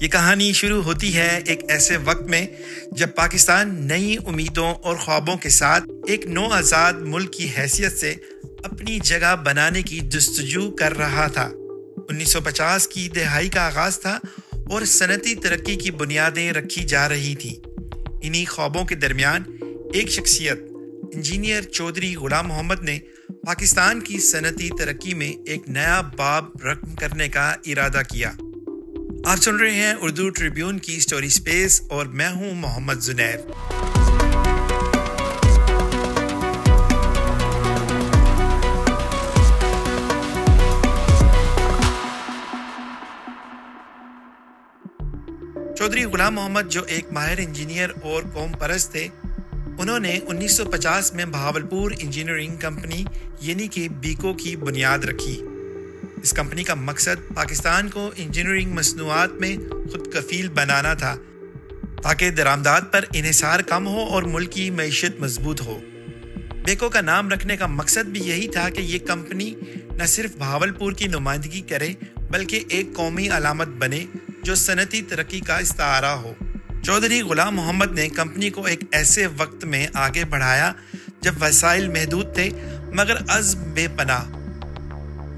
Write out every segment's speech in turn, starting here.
یہ کہانی شروع ہوتی ہے ایک ایسے وقت میں جب پاکستان نئی امیدوں اور خوابوں کے ساتھ ایک نو آزاد ملک کی حیثیت سے اپنی جگہ بنانے کی جستجو کر رہا تھا۔ 1950 کی دہائی کا آغاز تھا اور صنعتی ترقی کی بنیادیں رکھی جا رہی تھیں۔ انہی خوابوں کے درمیان ایک شخصیت انجینئر چودھری غلام محمد نے پاکستان کی صنعتی ترقی میں ایک نیا باب رقم کرنے کا ارادہ کیا۔ آپ سن رہے ہیں اردو ٹریبیون کی سٹوری سپیس اور میں ہوں محمد زنیر۔ چودھری غلام محمد جو ایک ماہر انجینئر اور قوم پرست تھے، انہوں نے 1950 میں بہاولپور انجینئرنگ کمپنی یعنی کہ بیکو کی بنیاد رکھی۔ اس کمپنی کا مقصد پاکستان کو انجینئرنگ مصنوعات میں خود کفیل بنانا تھا تاکہ درآمدات پر انحصار کم ہو اور ملک کی معیشت مضبوط ہو۔ بیکو کا نام رکھنے کا مقصد بھی یہی تھا کہ یہ کمپنی نہ صرف بہاولپور کی نمائندگی کرے بلکہ ایک قومی علامت بنے جو صنعتی ترقی کا استعارہ ہو۔ چودھری غلام محمد نے کمپنی کو ایک ایسے وقت میں آگے بڑھایا جب وسائل محدود تھے مگر عزم بے پناہ۔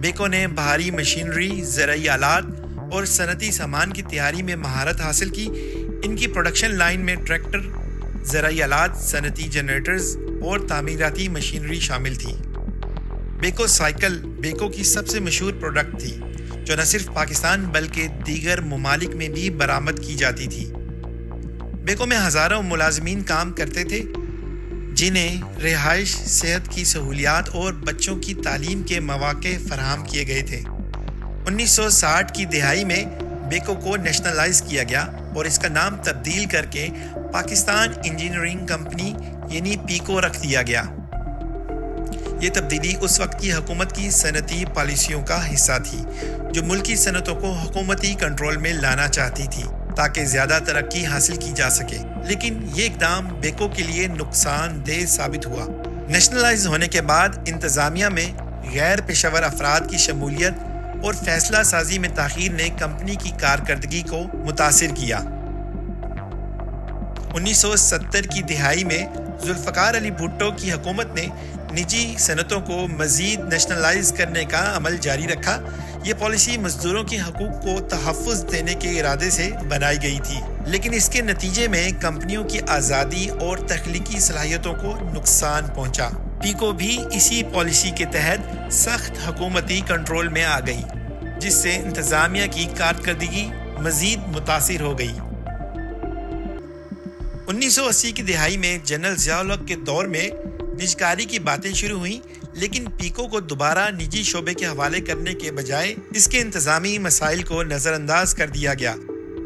بیکو نے بھاری مشینری، زرعی آلات اور صنعتی سامان کی تیاری میں مہارت حاصل کی۔ ان کی پروڈکشن لائن میں ٹریکٹر، زرعی آلات، صنعتی جنریٹرز اور تعمیراتی مشینری شامل تھی۔ بیکو سائیکل بیکو کی سب سے مشہور پروڈکٹ تھی جو نہ صرف پاکستان بلکہ دیگر ممالک میں بھی برآمد کی جاتی تھی۔ بیکو میں ہزاروں ملازمین کام کرتے تھے جنہیں رہائش، صحت کی سہولیات اور بچوں کی تعلیم کے مواقع فراہم کیے گئے تھے۔ 1960 کی دہائی میں بیکو کو نیشنلائز کیا گیا اور اس کا نام تبدیل کر کے پاکستان انجینئرنگ کمپنی یعنی پیکو رکھ دیا گیا۔ یہ تبدیلی اس وقت کی حکومت کی صنعتی پالیسیوں کا حصہ تھی جو ملکی صنعتوں کو حکومتی کنٹرول میں لانا چاہتی تھی تاکہ زیادہ ترقی حاصل کی جا سکے، لیکن یہ اقدام بیکو کے لیے نقصان دہ ثابت ہوا۔ نیشنلائز ہونے کے بعد انتظامیہ میں غیر پیشہ ور افراد کی شمولیت اور فیصلہ سازی میں تاخیر نے کمپنی کی کارکردگی کو متاثر کیا۔ 1970 کی دہائی میں ذوالفقار علی بھٹو کی حکومت نے نجی صنعتوں کو مزید نیشنلائز کرنے کا عمل جاری رکھا۔ یہ پالیسی مزدوروں کے حقوق کو تحفظ دینے کے ارادے سے بنائی گئی تھی، لیکن اس کے نتیجے میں کمپنیوں کی آزادی اور تخلیقی صلاحیتوں کو نقصان پہنچا۔ پیکو بھی اسی پالیسی کے تحت سخت حکومتی کنٹرول میں آ گئی، جس سے انتظامیہ کی کارکردگی مزید متاثر ہو گئی۔ 1980 کی دہائی میں جنرل ضیاء الحق کے دور میں نجکاری کی باتیں شروع ہوئیں، لیکن پیکو کو دوبارہ نجی شعبے کے حوالے کرنے کے بجائے اس کے انتظامی مسائل کو نظر انداز کر دیا گیا۔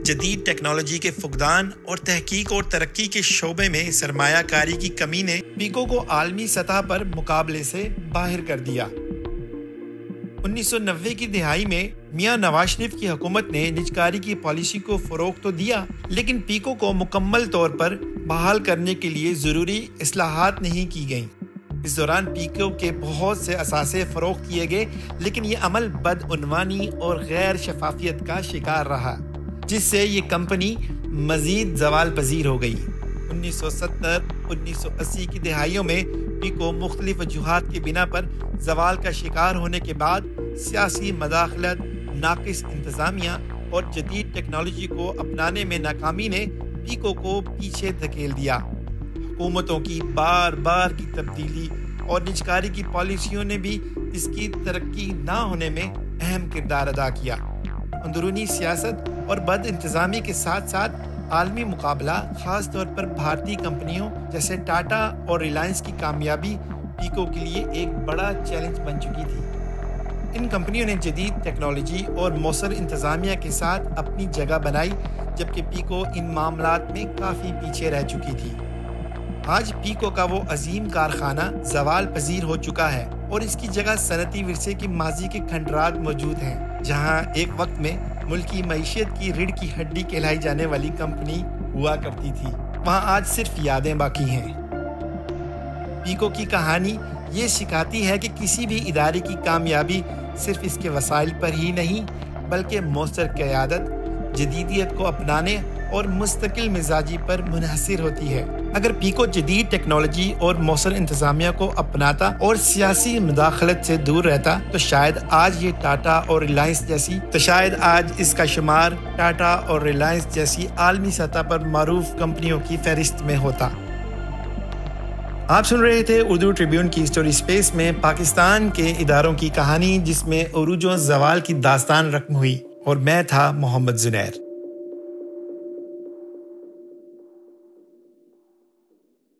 جدید ٹیکنالوجی کے فقدان اور تحقیق اور ترقی کے شعبے میں سرمایہ کاری کی کمی نے پیکو کو عالمی سطح پر مقابلے سے باہر کر دیا۔ 1990 کی دہائی میں میاں نواز شریف کی حکومت نے نجکاری کی پالیسی کو فروغ تو دیا، لیکن پیکو کو مکمل طور پر بحال کرنے کے لیے ضروری اصلاحات نہیں کی گئیں۔ اس دوران پیکو کے بہت سے اثاثے فروخت کیے گئے، لیکن یہ عمل بدعنوانی اور غیر شفافیت کا شکار رہا، جس سے یہ کمپنی مزید زوال پذیر ہو گئی۔ 1970-1980 کی دہائیوں میں پیکو مختلف وجوہات کی بنا پر زوال کا شکار ہونے کے بعد سیاسی مداخلت، ناقص انتظامیہ اور جدید ٹیکنالوجی کو اپنانے میں ناکامی نے پیکو کو پیچھے دھکیل دیا۔ حکومتوں کی بار بار کی تبدیلی اور نجکاری کی پالیسیوں نے بھی اس کی ترقی نہ ہونے میں اہم کردار ادا کیا۔ اندرونی سیاست اور بد انتظامی کے ساتھ ساتھ عالمی مقابلہ، خاص طور پر بھارتی کمپنیوں جیسے ٹاٹا اور ریلائنس کی کامیابی پیکو کے لیے ایک بڑا چیلنج بن چکی تھی۔ ان کمپنیوں نے جدید ٹیکنالوجی اور مؤثر انتظامیہ کے ساتھ اپنی جگہ بنائی، جبکہ پیکو ان معاملات میں کافی پیچھے رہ چکی تھی۔ آج پیکو کا وہ عظیم کارخانہ زوال پذیر ہو چکا ہے اور اس کی جگہ صنعتی ورثے کی ماضی کے کھنڈرات موجود ہیں، جہاں ایک وقت میں ملکی معیشت کی ریڑھ کی ہڈی کہلائی جانے والی کمپنی ہوا کرتی تھی، وہاں آج صرف یادیں باقی ہیں۔ پیکو کی کہانی یہ سکھاتی ہے کہ کسی بھی ادارے کی کامیابی صرف اس کے وسائل پر ہی نہیں بلکہ مؤثر قیادت، جدیدیت کو اپنانے اور مستقل مزاجی پر منحصر ہوتی ہے۔ اگر پیکو جدید ٹیکنالوجی اور مؤثر انتظامیہ کو اپناتا اور سیاسی مداخلت سے دور رہتا تو شاید آج اس کا شمار ٹاٹا اور ریلائنس جیسی عالمی سطح پر معروف کمپنیوں کی فہرست میں ہوتا۔ آپ سن رہے تھے اردو ٹریبیون کی اسٹوری سپیس میں پاکستان کے اداروں کی کہانی، جس میں عروج و زوال کی داستان رقم ہوئی، اور میں تھا محمد زنیر۔